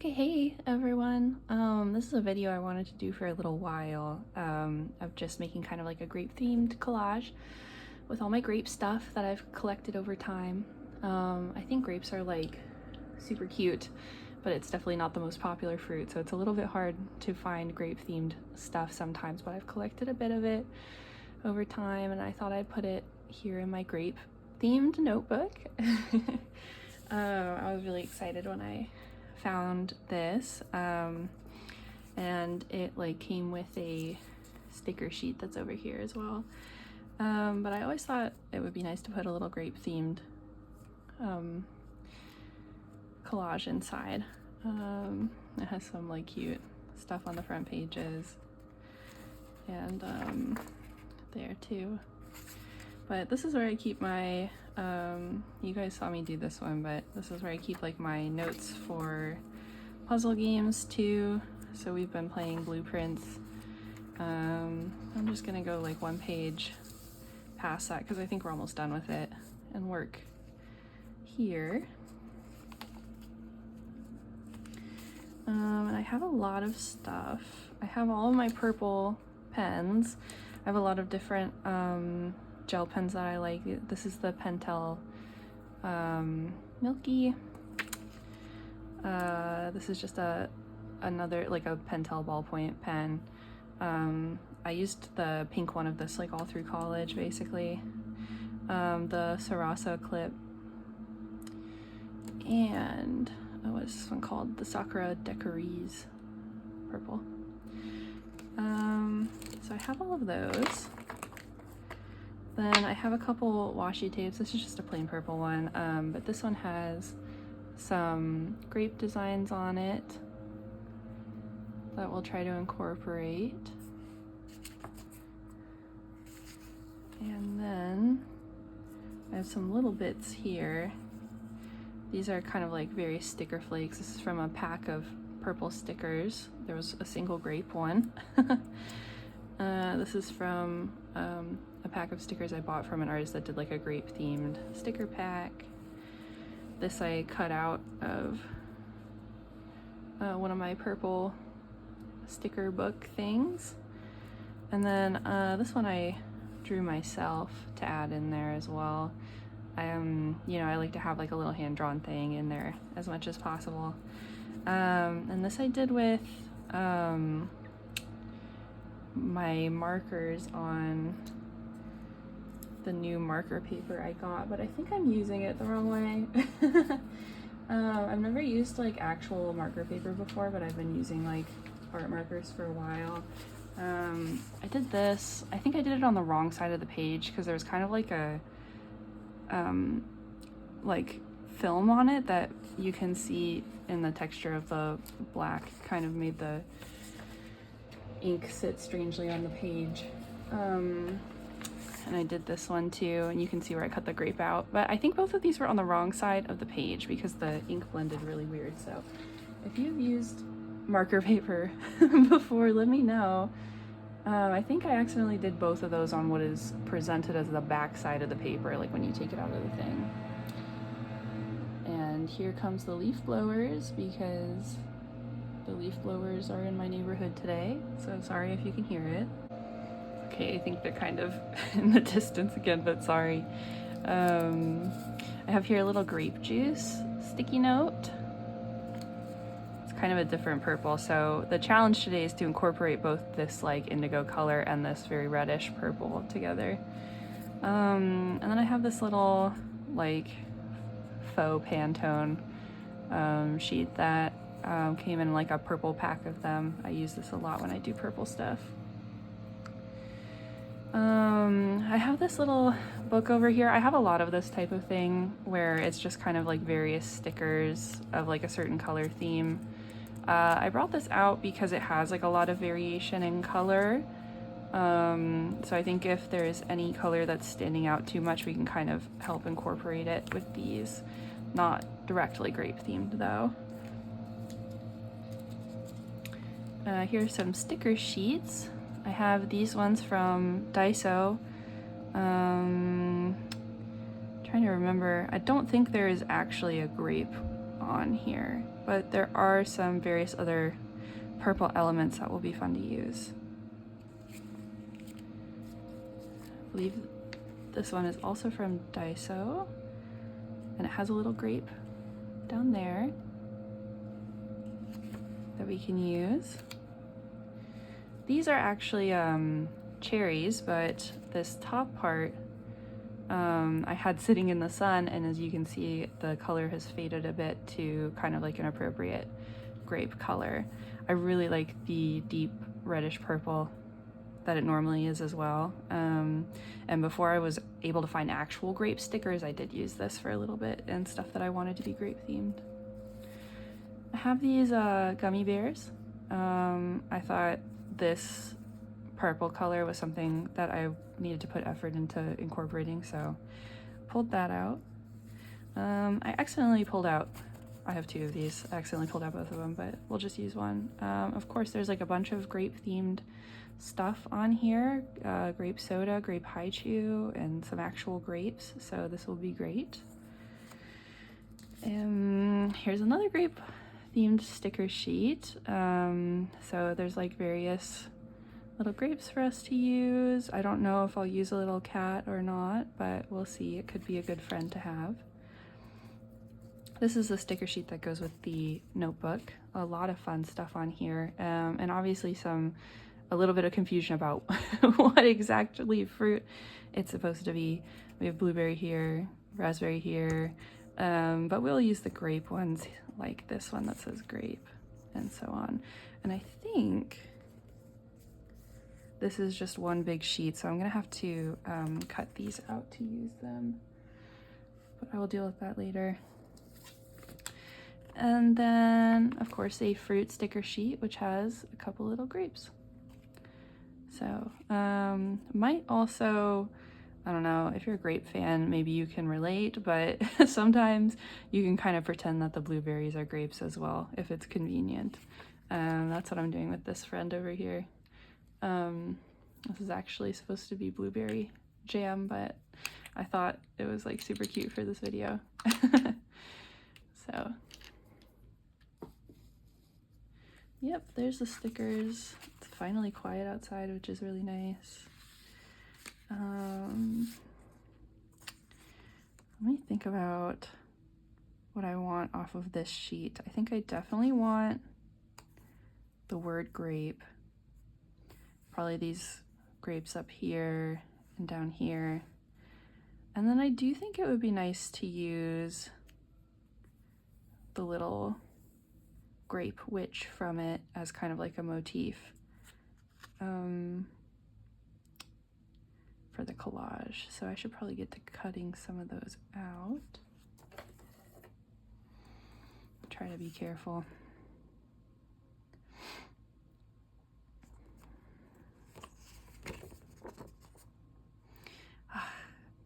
Okay, hey everyone. This is a video I wanted to do for a little while of just making kind of like a grape themed collage with all my grape stuff that I've collected over time. I think grapes are like super cute, but it's definitely not the most popular fruit, so it's a little bit hard to find grape themed stuff sometimes, but I've collected a bit of it over time and I thought I'd put it here in my grape themed notebook. I was really excited when I found this and it like came with a sticker sheet that's over here as well, but I always thought it would be nice to put a little grape themed collage inside. It has some like cute stuff on the front pages and there too, but this is where I keep my you guys saw me do this one, but this is where I keep like my notes for puzzle games too. So we've been playing Blueprints. I'm just gonna go like one page past that because I think we're almost done with it and work here. And I have a lot of stuff. I have all of my purple pens. I have a lot of different gel pens that I like. This is the Pentel Milky. This is just another like a Pentel ballpoint pen. I used the pink one of this like all through college basically. The Sarasa clip, and what's this one called? The Sakura Decories purple. So I have all of those. Then I have a couple washi tapes. This is just a plain purple one, but this one has some grape designs on it that we'll try to incorporate. And then I have some little bits here. These are kind of like various sticker flakes. This is from a pack of purple stickers. There was a single grape one. This is from a pack of stickers I bought from an artist that did like a grape themed sticker pack. This I cut out of one of my purple sticker book things. And then this one I drew myself to add in there as well. I like to have like a little hand-drawn thing in there as much as possible. And this I did with my markers on the new marker paper I got, but I think I'm using it the wrong way. I've never used like actual marker paper before, but I've been using like art markers for a while. I did this, I think I did it on the wrong side of the page because there was kind of like a like film on it that you can see in the texture of the black, kind of made the ink sit strangely on the page. And I did this one too, and you can see where I cut the grape out, but I think both of these were on the wrong side of the page because the ink blended really weird. So if you've used marker paper before, let me know. I think I accidentally did both of those on what is presented as the back side of the paper, like when you take it out of the thing. And here comes the leaf blowers because the leaf blowers are in my neighborhood today, so sorry if you can hear it. Okay, I think they're kind of in the distance again, but sorry. I have here a little grape juice sticky note. It's kind of a different purple, so the challenge today is to incorporate both this like indigo color and this very reddish purple together. And then I have this little like faux Pantone sheet that came in like a purple pack of them. I use this a lot when I do purple stuff. I have this little book over here. I have a lot of this type of thing where it's just kind of like various stickers of like a certain color theme. I brought this out because it has like a lot of variation in color. So I think if there's any color that's standing out too much, we can kind of help incorporate it with these. Not directly grape themed though. Here's some sticker sheets. I have these ones from Daiso. Trying to remember, I don't think there is actually a grape on here, but there are some various other purple elements that will be fun to use. I believe this one is also from Daiso, and it has a little grape down there that we can use. These are actually cherries, but this top part I had sitting in the sun, and as you can see, the color has faded a bit to kind of like an appropriate grape color. I really like the deep reddish purple that it normally is as well. And before I was able to find actual grape stickers, I did use this for a little bit and stuff that I wanted to be grape themed. I have these gummy bears. I thought this purple color was something that I needed to put effort into incorporating, so pulled that out. I accidentally pulled out, I have two of these, I accidentally pulled out both of them, but we'll just use one. Of course, there's like a bunch of grape themed stuff on here, grape soda, grape haichu, and some actual grapes, so this will be great. Here's another grape themed sticker sheet. So there's like various little grapes for us to use. I don't know if I'll use a little cat or not, but we'll see. It could be a good friend to have. This is the sticker sheet that goes with the notebook. A lot of fun stuff on here, and obviously a little bit of confusion about what exactly fruit it's supposed to be. We have blueberry here, raspberry here, but we'll use the grape ones like this one that says grape and so on. And I think this is just one big sheet, so I'm gonna have to cut these out to use them, but I will deal with that later. And then, of course, a fruit sticker sheet, which has a couple little grapes. So, might also, I don't know, if you're a grape fan, maybe you can relate, but sometimes you can kind of pretend that the blueberries are grapes as well, if it's convenient. That's what I'm doing with this friend over here. This is actually supposed to be blueberry jam, but I thought it was like super cute for this video. So, yep, there's the stickers. It's finally quiet outside, which is really nice. Let me think about what I want off of this sheet. I think I definitely want the word grape. Probably these grapes up here and down here. And then I do think it would be nice to use the little grape witch from it as kind of like a motif for the collage. So I should probably get to cutting some of those out. Try to be careful.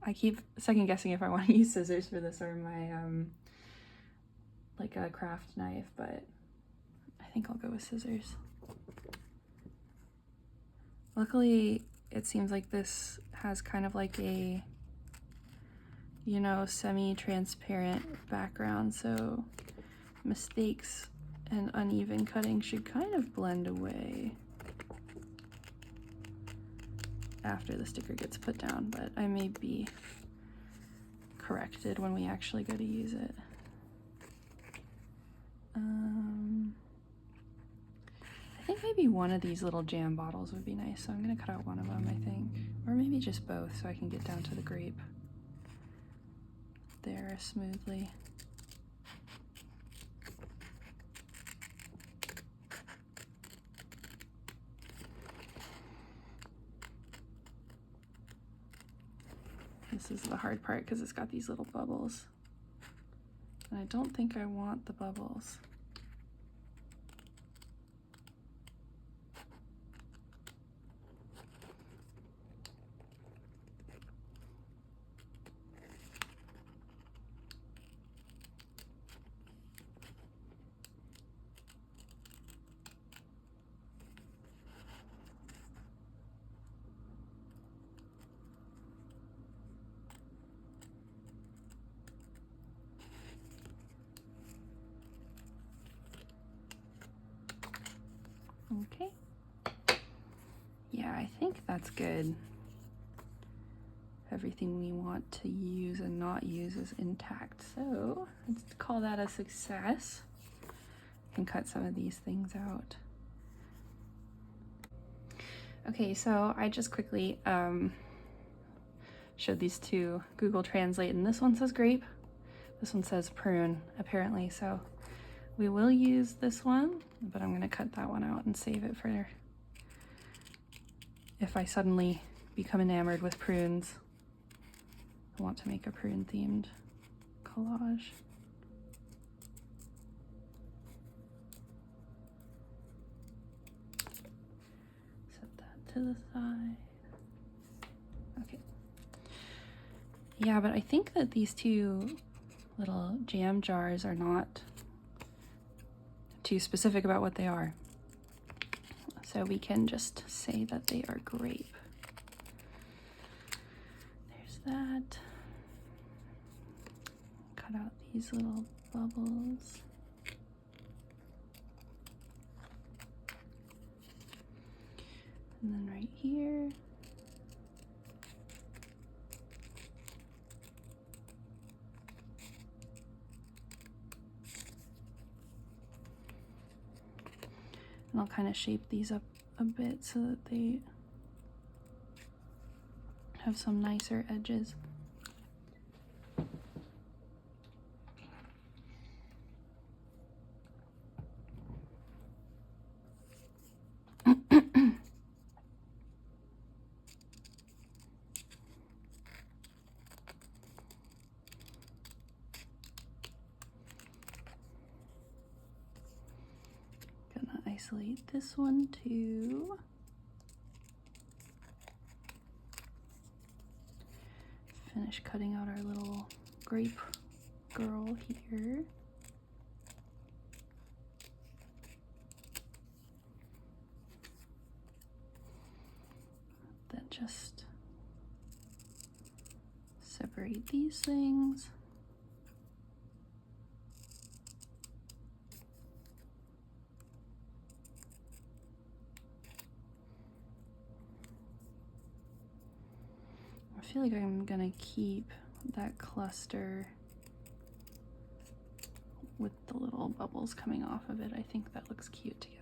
I keep second guessing if I want to use scissors for this or my like a craft knife, but I think I'll go with scissors. Luckily, it seems like this has kind of like a, you know, semi-transparent background, so mistakes and uneven cutting should kind of blend away after the sticker gets put down, but I may be corrected when we actually go to use it. I think maybe one of these little jam bottles would be nice, so I'm gonna cut out one of them, I think. Or maybe just both, so I can get down to the grape there smoothly. This is the hard part because it's got these little bubbles. And I don't think I want the bubbles. Okay. Yeah, I think that's good. Everything we want to use and not use is intact. So let's call that a success and cut some of these things out. Okay, so I just quickly showed these two Google Translate, and this one says grape, this one says prune, apparently. So we will use this one, but I'm gonna cut that one out and save it for if I suddenly become enamored with prunes. I want to make a prune themed collage. Set that to the side. Okay. Yeah, but I think that these two little jam jars are not too specific about what they are. So we can just say that they are grape. There's that. Cut out these little bubbles. And then right here. And I'll kind of shape these up a bit so that they have some nicer edges. Gonna isolate this one too. Finish cutting out our little grape girl here. Then just separate these things. I feel like I'm gonna keep that cluster with the little bubbles coming off of it. I think that looks cute together.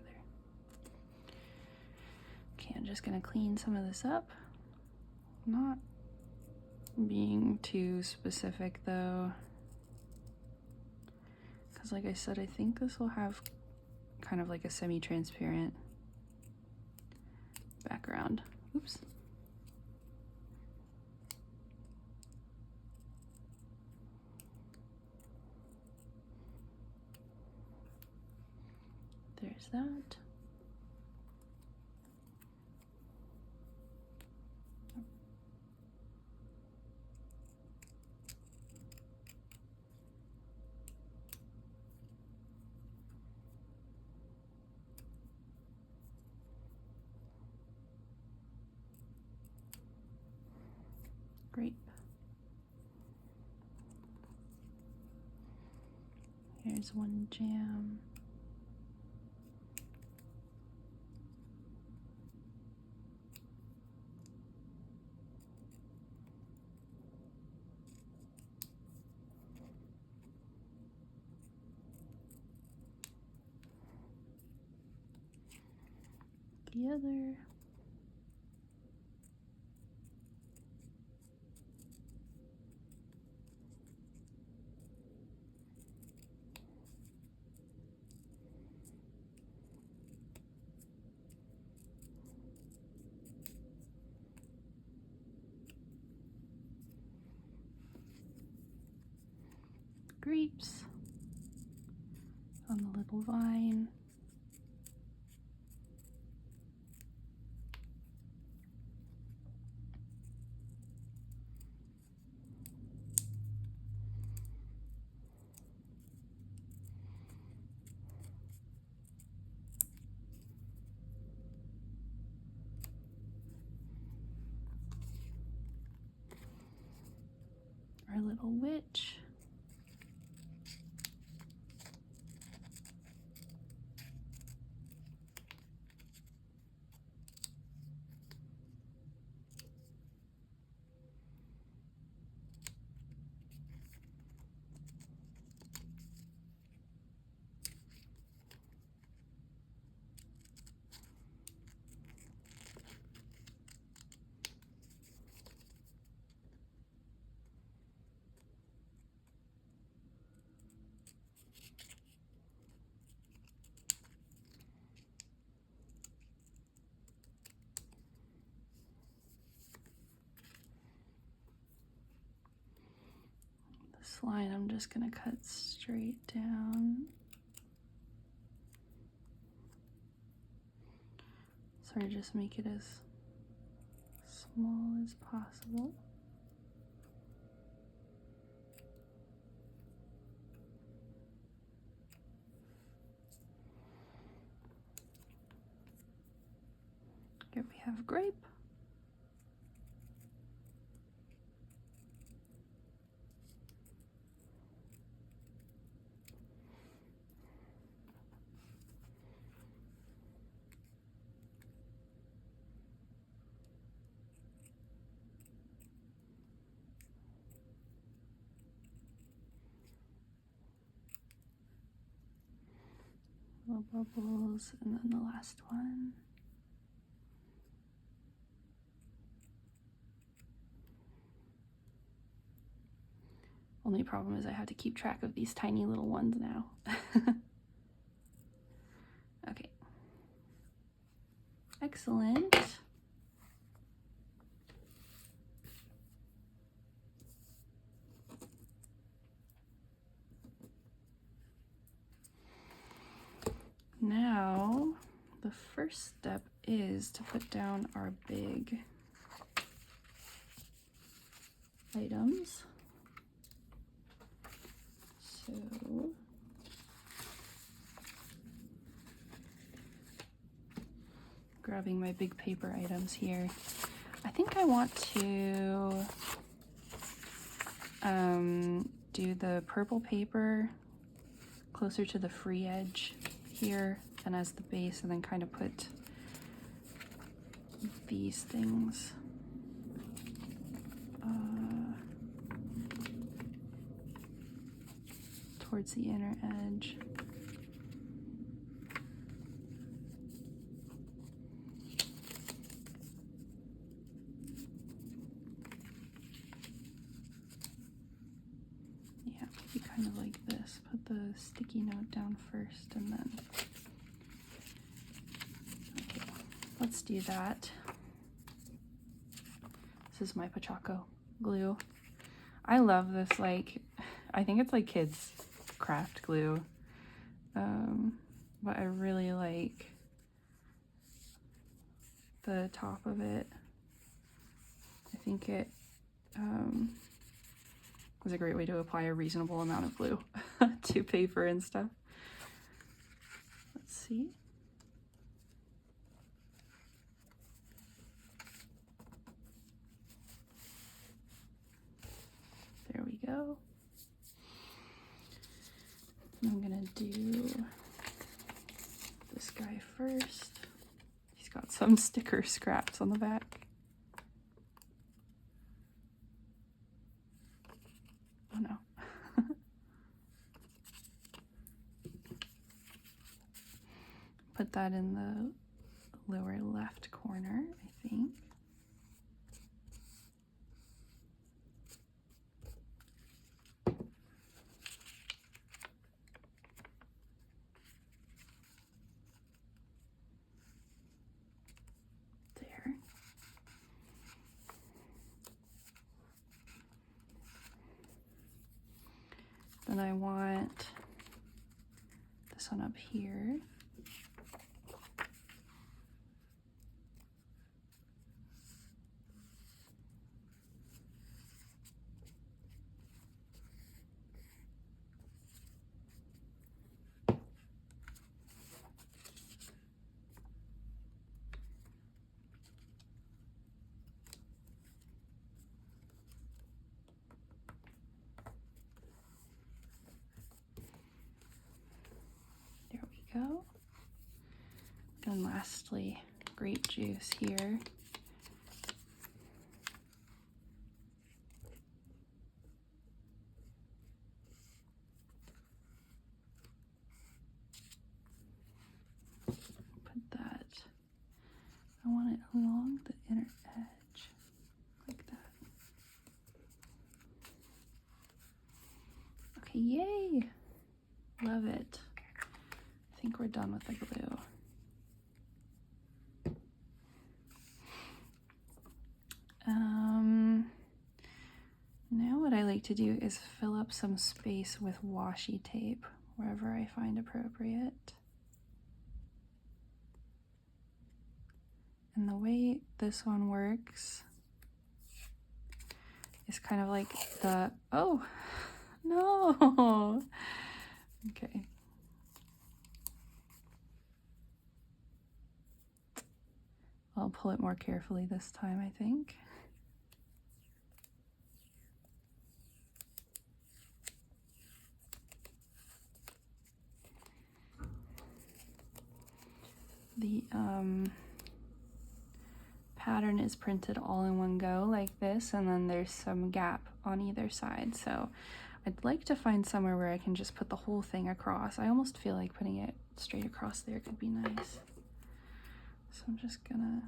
Okay, I'm just gonna clean some of this up. Not being too specific though, because like I said, I think this will have kind of like a semi-transparent background. Oops. There's that. Grape. Here's one jam. The other. Grapes on the little vine. Our little witch. This line I'm just gonna cut straight down. Sort of just make it as small as possible. Here we have grape. Little bubbles, and then the last one. Only problem is I have to keep track of these tiny little ones now. Okay. Excellent. Now, the first step is to put down our big items. So, grabbing my big paper items here. I think I want to do the purple paper closer to the free edge here and as the base, and then kind of put these things towards the inner edge. Yeah, maybe kind of like this. Put the sticky note down first and then. Okay, let's do that. This is my Pachaco glue. I love this, like, I think it's like kids craft glue, but I really like the top of it. I think it was a great way to apply a reasonable amount of glue to paper and stuff. Let's see. There we go. I'm gonna do this guy first. He's got some sticker scraps on the back. Oh no. Put that in the lower left corner, I think. Then I want this one up here. Go. And lastly, grape juice here. Put that, I want it along the inner edge, like that. Okay, yay! Love it. I think we're done with the glue. Now what I like to do is fill up some space with washi tape wherever I find appropriate. And the way this one works is kind of like the, oh, no. Okay. I'll pull it more carefully this time, I think. The pattern is printed all in one go like this, and then there's some gap on either side. So I'd like to find somewhere where I can just put the whole thing across. I almost feel like putting it straight across there could be nice. So I'm just gonna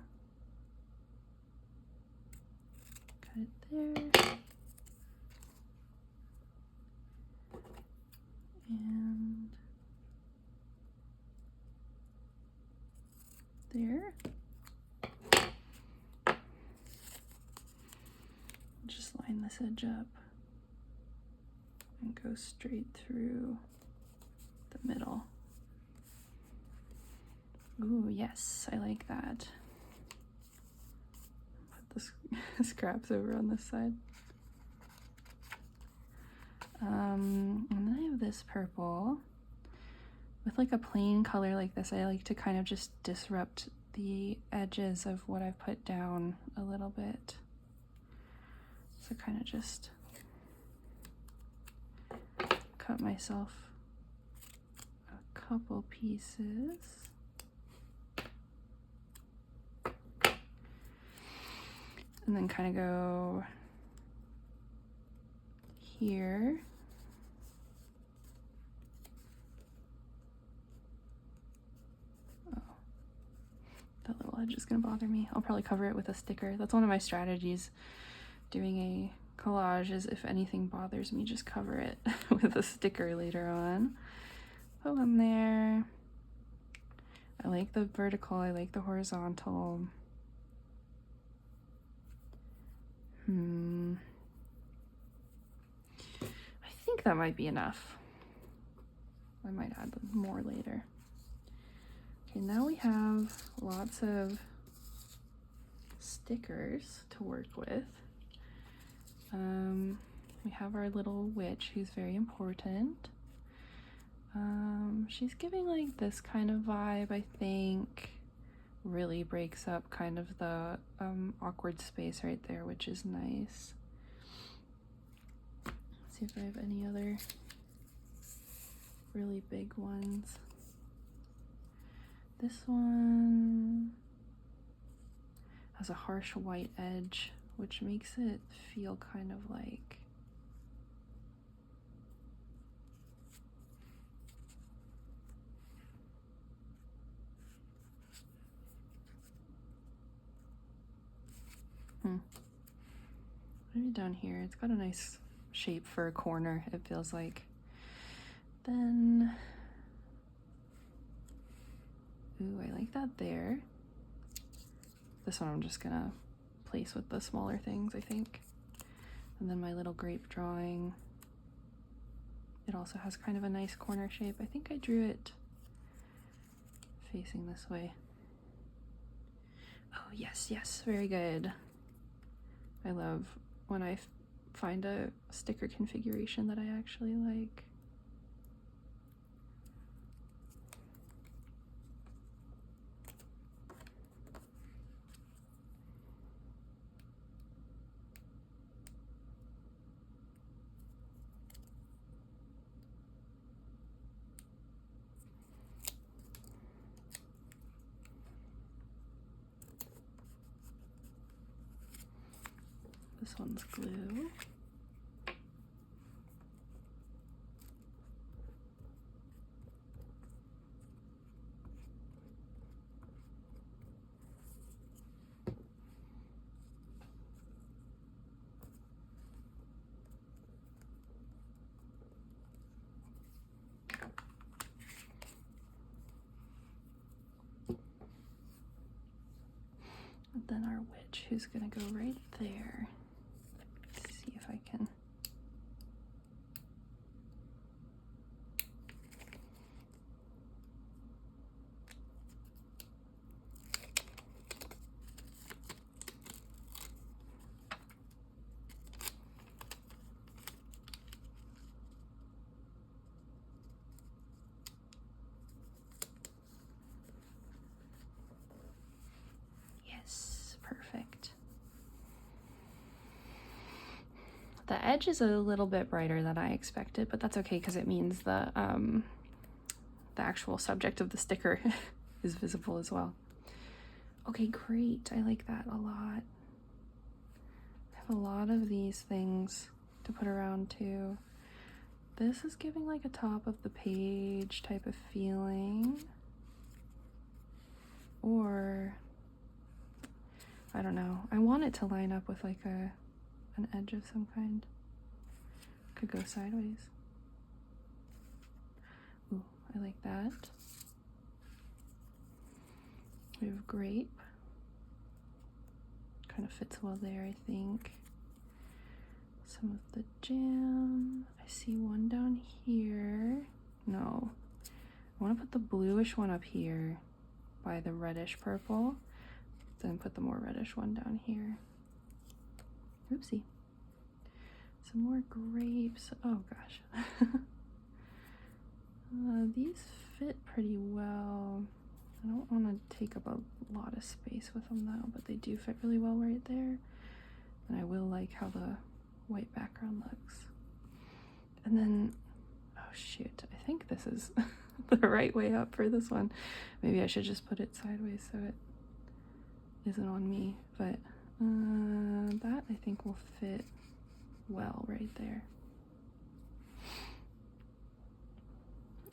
cut it there. And there. Just line this edge up and go straight through the middle. Ooh, yes, I like that. Put the scraps over on this side. And then I have this purple. With like a plain color like this, I like to kind of just disrupt the edges of what I've put down a little bit. So kind of just cut myself a couple pieces. And then kind of go here. Oh, that little edge is gonna bother me. I'll probably cover it with a sticker. That's one of my strategies doing a collage, is if anything bothers me, just cover it with a sticker later on. Put them there. I like the vertical, I like the horizontal. I think that might be enough. I might add more later. Okay, now we have lots of stickers to work with. We have our little witch, who's very important. She's giving like this kind of vibe, I think. Really breaks up kind of the awkward space right there, which is nice. Let's see if I have any other really big ones. This one has a harsh white edge, which makes it feel kind of like maybe down here. It's got a nice shape for a corner, it feels like. Then, ooh, I like that there. This one I'm just gonna place with the smaller things, I think. And then my little grape drawing. It also has kind of a nice corner shape. I think I drew it facing this way. Oh, yes, yes, very good. I love when I find a sticker configuration that I actually like. This one's glue. And then our witch, who's gonna go right there. Let's see if I can Yes, perfect. The edge is a little bit brighter than I expected, but that's okay because it means the actual subject of the sticker is visible as well. Okay, great. I like that a lot. I have a lot of these things to put around too. This is giving like a top of the page type of feeling. Or, I don't know. I want it to line up with like an edge of some kind. Could go sideways. Ooh, I like that. We have grape. Kind of fits well there, I think. Some of the jam. I see one down here. No. I want to put the bluish one up here by the reddish purple. Then put the more reddish one down here. Oopsie. Some more grapes. Oh gosh. These fit pretty well. I don't want to take up a lot of space with them though, but they do fit really well right there. And I will like how the white background looks. And then, oh shoot, I think this is the right way up for this one. Maybe I should just put it sideways so it isn't on me, but that I think will fit well right there.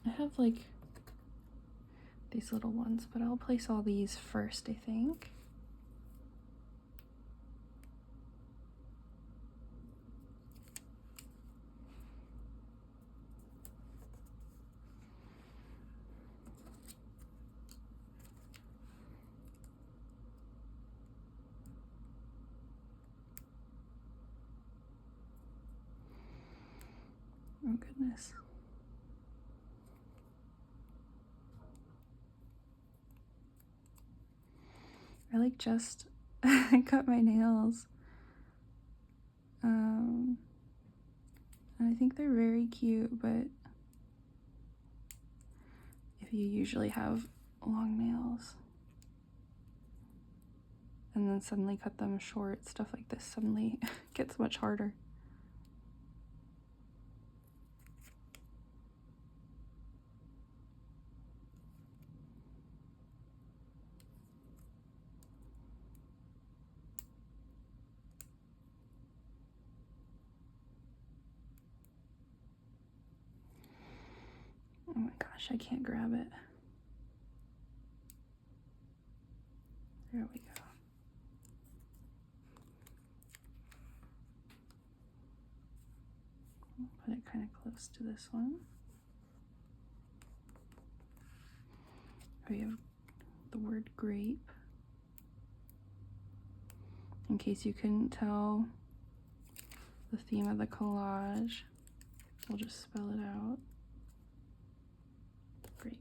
I have like these little ones, but I'll place all these first, I think. Oh goodness. I like just I cut my nails. And I think they're very cute, but if you usually have long nails and then suddenly cut them short, stuff like this suddenly gets much harder. Oh my gosh, I can't grab it. There we go. I'll put it kind of close to this one. We have the word grape. In case you couldn't tell the theme of the collage, we'll just spell it out. Grape.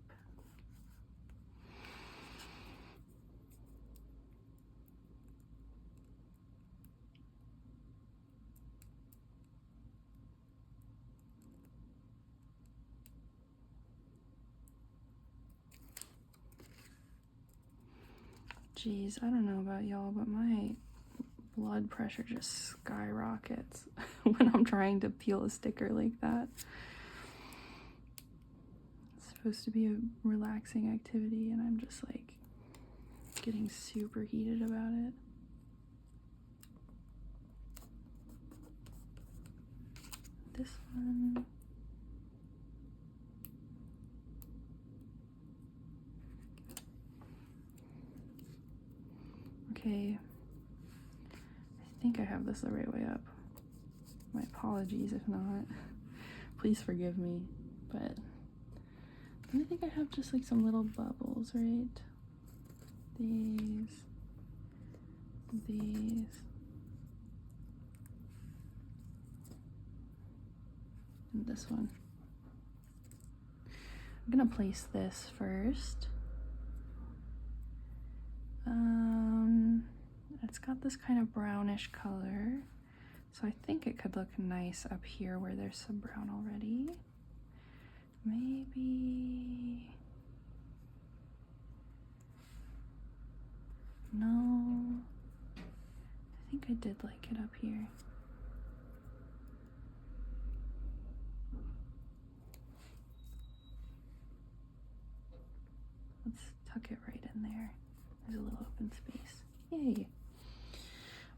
Geez, I don't know about y'all, but my blood pressure just skyrockets when I'm trying to peel a sticker like that. It's supposed to be a relaxing activity and I'm just like getting super heated about it. This one. Okay, I think I have this the right way up. My apologies if not. Please forgive me, but I think I have just like some little bubbles, right? These, and this one. I'm gonna place this first. It's got this kind of brownish color, so I think it could look nice up here where there's some brown already. Maybe, no, I did like it up here. Let's tuck it right in there. There's a little open space. Yay.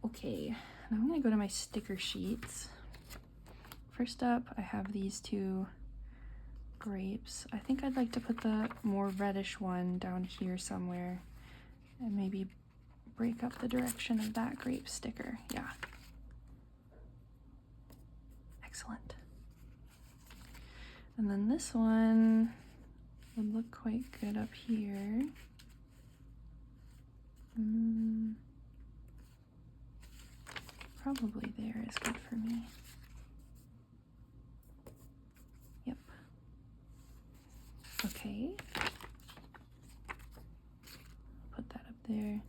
Okay, now I'm gonna go to my sticker sheets. First up, I have these two grapes. I think I'd like to put the more reddish one down here somewhere and maybe break up the direction of that grape sticker. Yeah. Excellent. And then this one would look quite good up here. Probably there is good for me. Yep. Okay. Put that up there.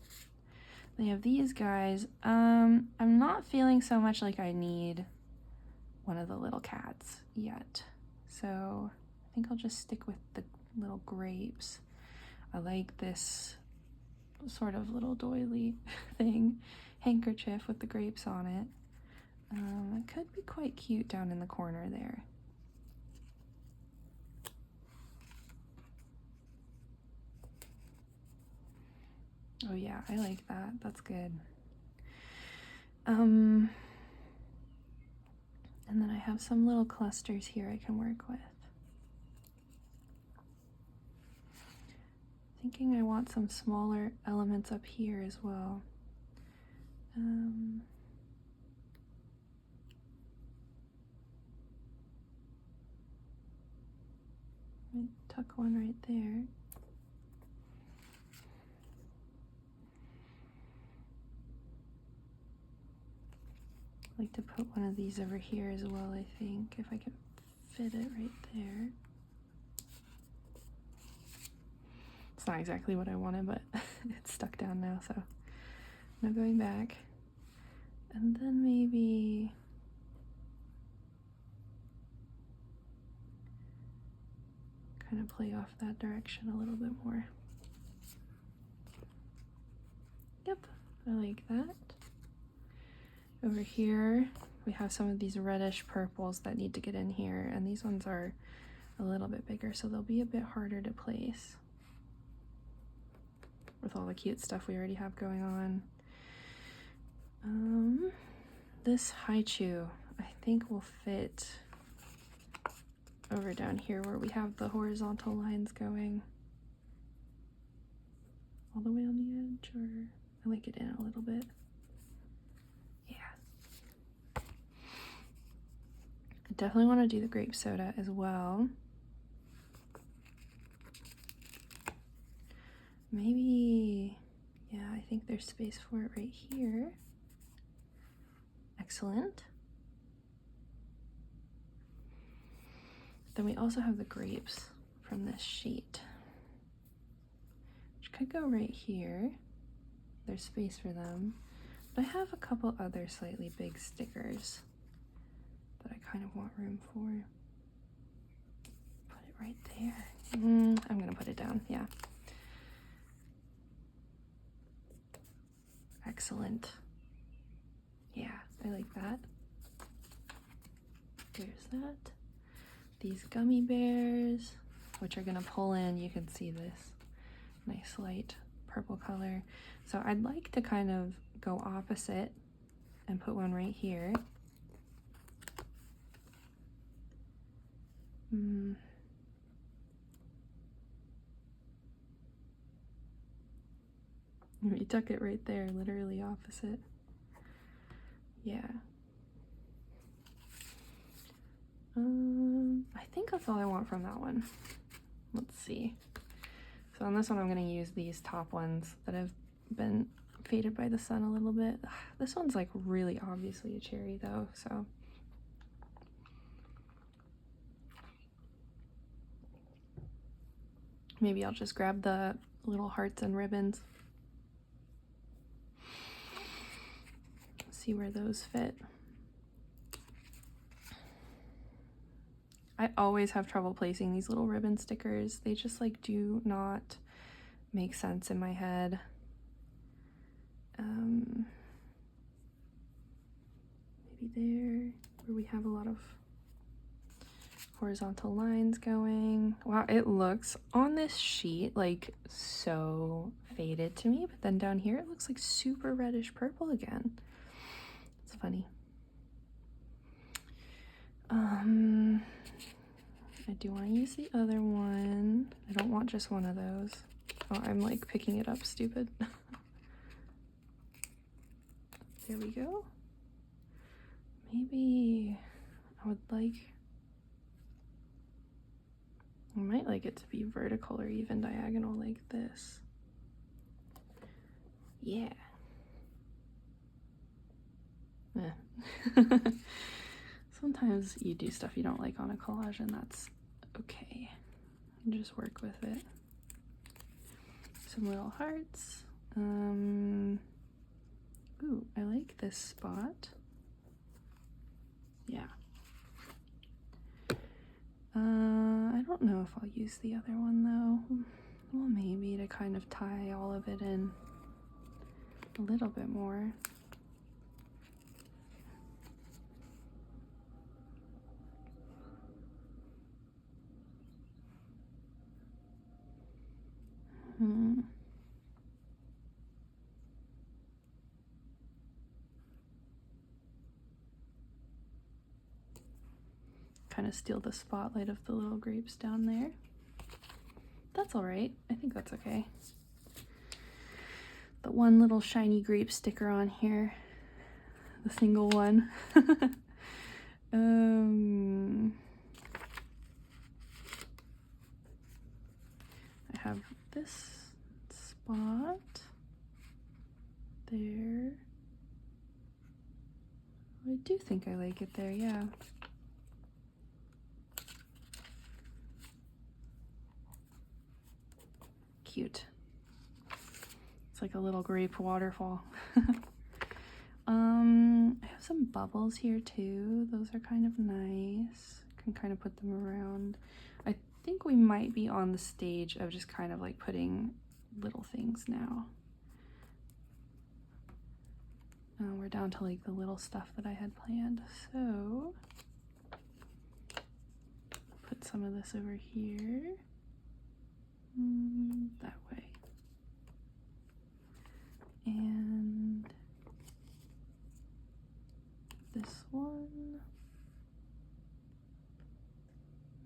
They have these guys. I'm not feeling so much like I need one of the little cats yet. So I think I'll just stick with the little grapes. I like this sort of little doily thing, handkerchief with the grapes on it. It could be quite cute down in the corner there. Oh yeah, I like that. That's good. And then I have some little clusters here I can work with. Thinking I want some smaller elements up here as well. Tuck one right there. I'd like to put one of these over here as well, I think, if I can fit it right there. It's not exactly what I wanted, but it's stuck down now, so no going back. And then maybe kind of play off that direction a little bit more. Yep, I like that. Over here, we have some of these reddish purples that need to get in here, and these ones are a little bit bigger, so they'll be a bit harder to place with all the cute stuff we already have going on. This haichu, I think, will fit over down here where we have the horizontal lines going all the way on the edge, or I like it in a little bit. Yeah. I definitely want to do the grape soda as well. Maybe, yeah, I think there's space for it right here. Excellent. Then we also have the grapes from this sheet, which could go right here. There's space for them. But I have a couple other slightly big stickers that I kind of want room for. Put it right there. I'm gonna put it down, yeah. Excellent. Yeah, I like that. There's that. These gummy bears, which are gonna pull in, you can see this nice light purple color. So I'd like to kind of go opposite and put one right here. You tuck it right there, literally opposite. Yeah. I think that's all I want from that one. Let's see. So on this one, I'm gonna use these top ones that have been faded by the sun a little bit. This one's like really obviously a cherry though, so. Maybe I'll just grab the little hearts and ribbons. See where those fit. I always have trouble placing these little ribbon stickers. They just like do not make sense in my head. maybe there, where we have a lot of horizontal lines going. Wow, it looks on this sheet like so faded to me, but then down here it looks like super reddish purple again. It's funny. I do want to use the other one. I don't want just one of those. Oh, I'm like picking it up stupid. There we go. Maybe I might like it to be vertical or even diagonal like this. Yeah. Sometimes you do stuff you don't like on a collage, and that's okay. You just work with it. Some little hearts. Ooh, I like this spot. Yeah. I don't know if I'll use the other one though. Well, maybe to kind of tie all of it in a little bit more. Kind of steal the spotlight of the little grapes down there. That's all right. I think that's okay. The one little shiny grape sticker on here, the single one. I have this spot there. I do think I like it there, yeah. Cute. It's like a little grape waterfall. I have some bubbles here too. Those are kind of nice. Can kind of put them around. I think we might be on the stage of just kind of like putting little things now. We're down to like the little stuff that I had planned. So put some of this over here. That way. And this one,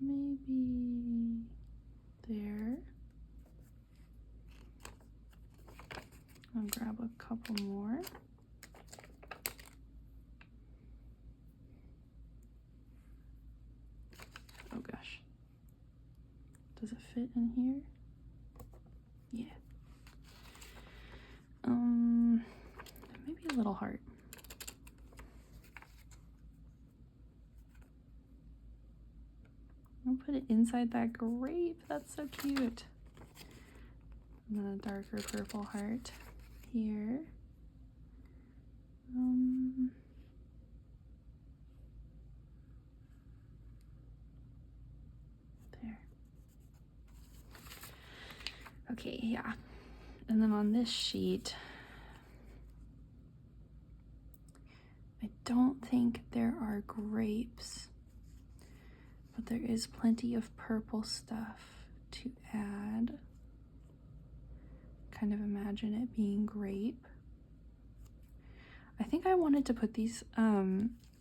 maybe there. I'll grab a couple more. Oh gosh. Does it fit in here? Yeah. Maybe a little heart. I'll put it inside that grape. That's so cute. And then a darker purple heart here. There. Okay, yeah. And then on this sheet, I don't think there are grapes, but there is plenty of purple stuff to add. Kind of imagine it being grape. I think I wanted to put these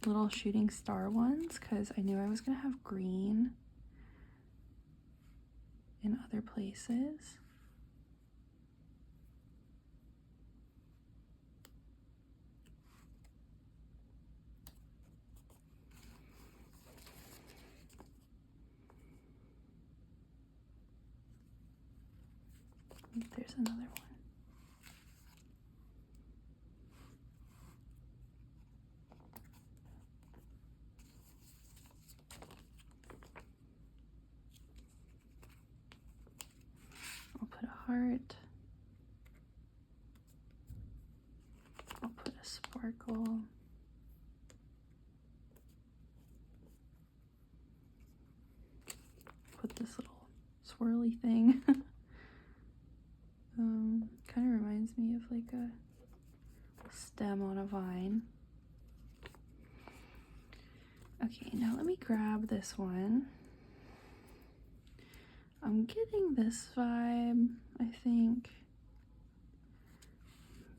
little shooting star ones because I knew I was gonna have green in other places. There's another one. I'll put a heart. I'll put a sparkle. Put this little swirly thing. Kind of reminds me of like a stem on a vine. Okay, now let me grab this one. I'm getting this vibe, I think.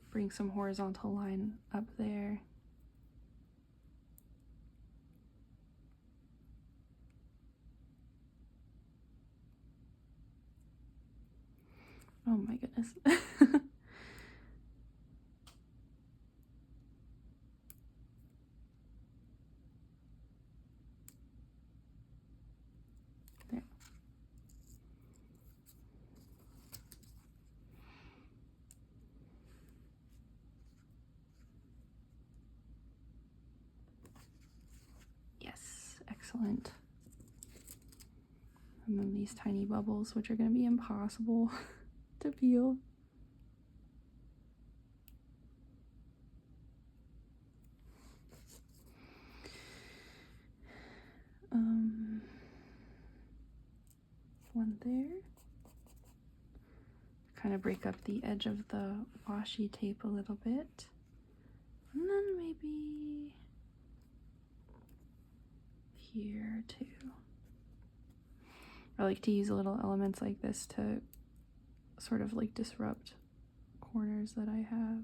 Bring some horizontal line up there. Oh my goodness. There. Yes, excellent. And then these tiny bubbles, which are going to be impossible to peel. One there. Kind of break up the edge of the washi tape a little bit. And then maybe here too. I like to use little elements like this to sort of like disrupt corners that I have.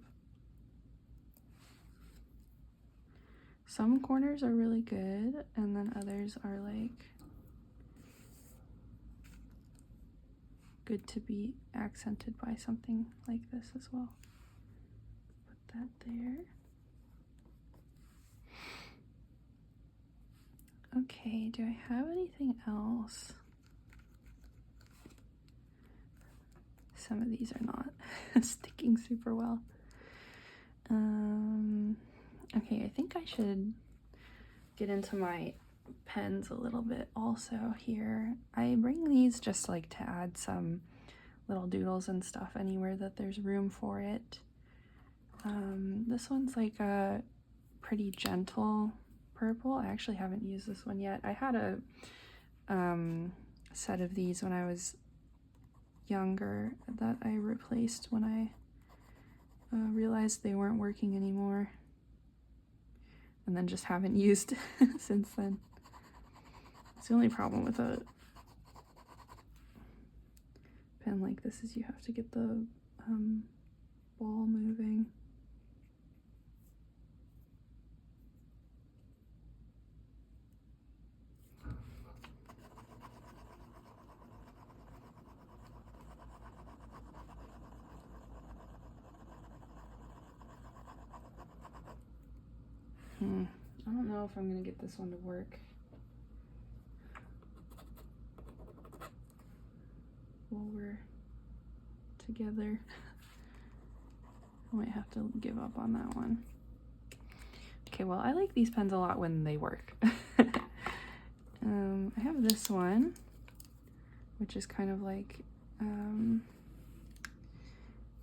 Some corners are really good, and then others are like good to be accented by something like this as well. Put that there. Okay, do I have anything else? Some of these are not sticking super well. Okay, I think I should get into my pens a little bit also here. I bring these just like to add some little doodles and stuff anywhere that there's room for it. This one's like a pretty gentle purple. I actually haven't used this one yet. I had a set of these when I was younger that I replaced when I realized they weren't working anymore, and then just haven't used since then. It's the only problem with a pen like this is you have to get the ball moving. I don't know if I'm gonna get this one to work. While we're together, I might have to give up on that one. Okay, well, I like these pens a lot when they work. I have this one, which is kind of like,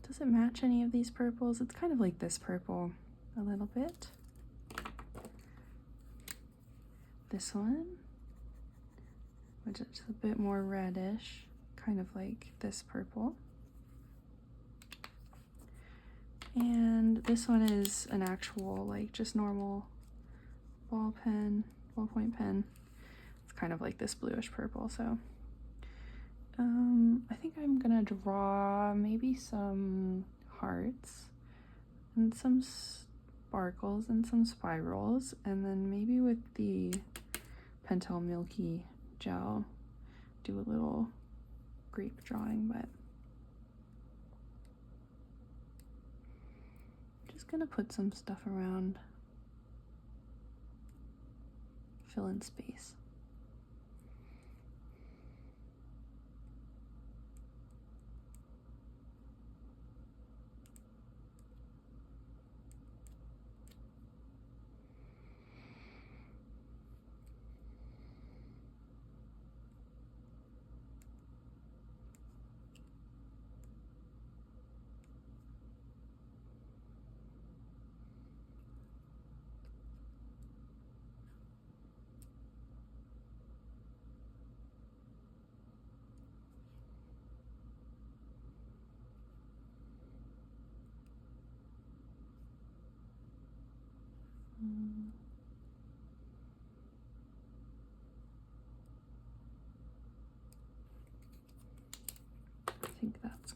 does it match any of these purples? It's kind of like this purple a little bit. This one, which is a bit more reddish, kind of like this purple. And this one is an actual, like, just normal ballpoint pen. It's kind of like this bluish purple, so I think I'm gonna draw maybe some hearts and some sparkles and some spirals, and then maybe with the Pentel Milky gel do a little grape drawing, but I'm just gonna put some stuff around, fill in space.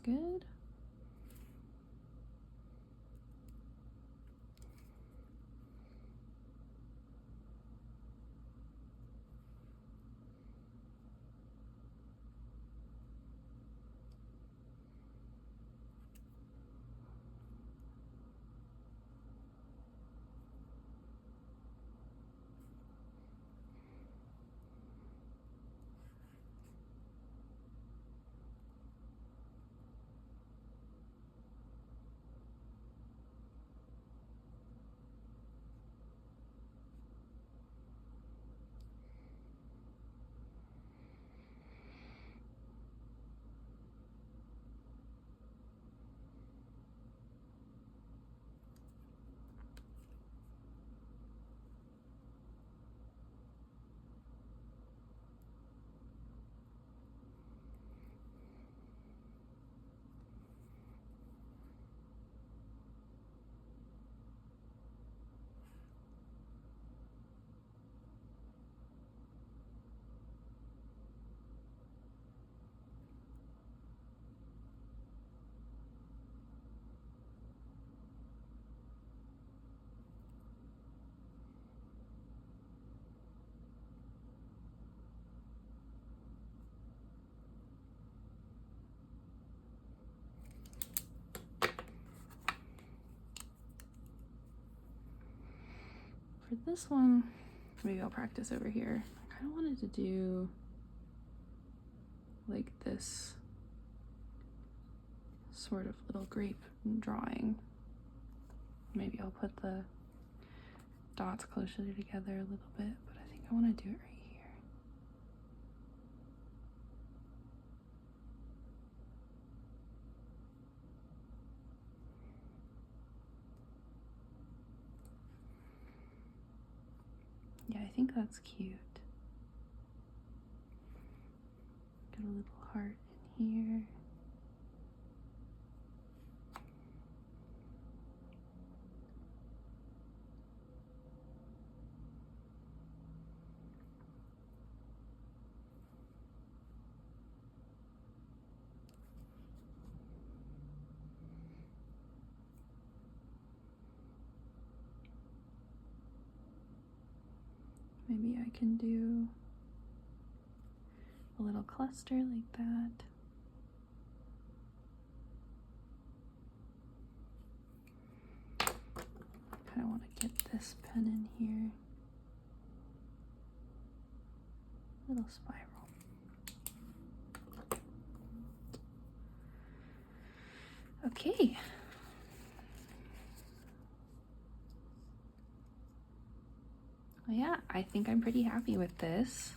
good. For this one, maybe I'll practice over here. I kind of wanted to do like this sort of little grape drawing. Maybe I'll put the dots closer together a little bit, but I think I want to do it right here. Yeah, I think that's cute. Get a little heart in here. Maybe I can do a little cluster like that. Kind of want to get this pen in here. Little spiral. Okay. Well, yeah, I think I'm pretty happy with this.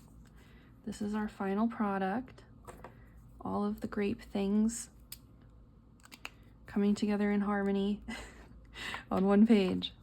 This is our final product. All of the grape things coming together in harmony on one page.